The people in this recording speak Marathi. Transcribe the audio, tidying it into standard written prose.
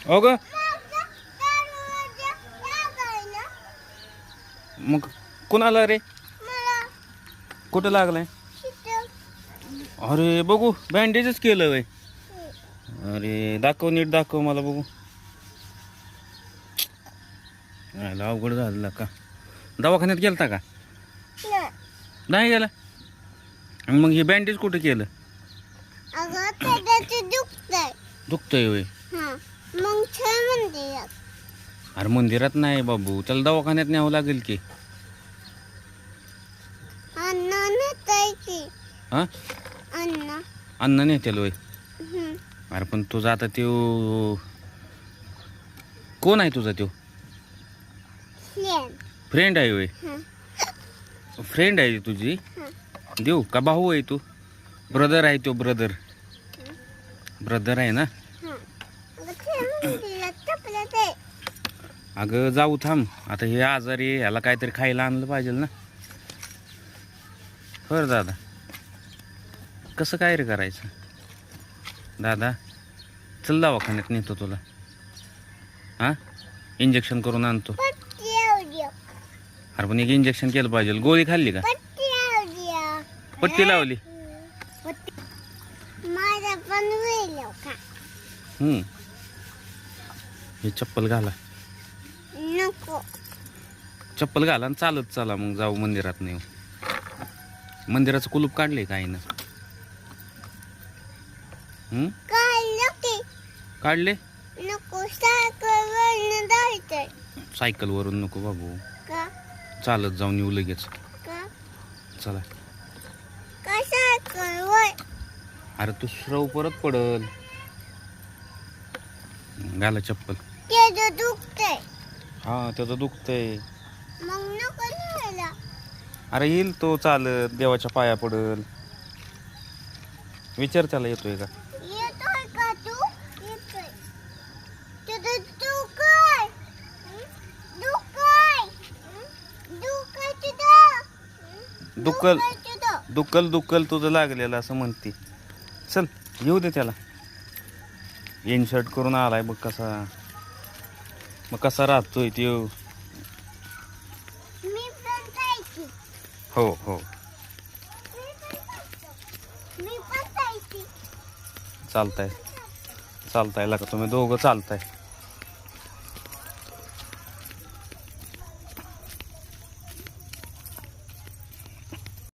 हो ग मग कुणाला रे कुठं लागलाय अरे बघू बँडेजच केलं वय अरे दाखव नीट दाखव मला बघू यायला अवघड झालं का दवाखान्यात गेलता का नाही गेला मग हे बँडेज कुठं केलं दुखतंय वय अरे मंदिरात नाही बाबू त्याला दवाखान्यात न्यावं लागेल की हा अन्न नेतेल वय अरे पण तुझा आता त्यो कोण आहे तुझा त्यो फ्रेंड आहे वय फ्रेंड आहे तुझी देऊ का भाऊ आहे तू ब्रदर आहे तो ब्रदर आहे ना अगं जाऊ थांब आता हे आजारी ह्याला काहीतरी खायला आणलं पाहिजे ना बरं दादा कसं काय रे करायचं दादा चल दवाखान्यात नेतो तुला हा इंजेक्शन करून आणतो अरे पण एक इंजेक्शन केलं पाहिजे गोळी खाल्ली का पट्टी लावली हे चप्पल घाला चप्पल घाला आणि चालत चला मग जाऊ मंदिरात नेऊ मंदिराचं कुलूप काढले काही ना काढले सायकल वरून नको बाबू चालत जाऊन येऊ लगेच चला अरे तू श्रव परत पडल घाला चप्पल हा त्याचं दुखतंय अरे येईल तो चालत देवाच्या पाया पडल विचार त्याला येतोय का दुक्कल दुक्कल दुक्कल तुझं लागलेलं असं म्हणते चल येऊ दे त्याला इनशर्ट करून आलाय बघ कसा राहतोय त्यो हो हो चालताय का तुम्ही दोघं चालताय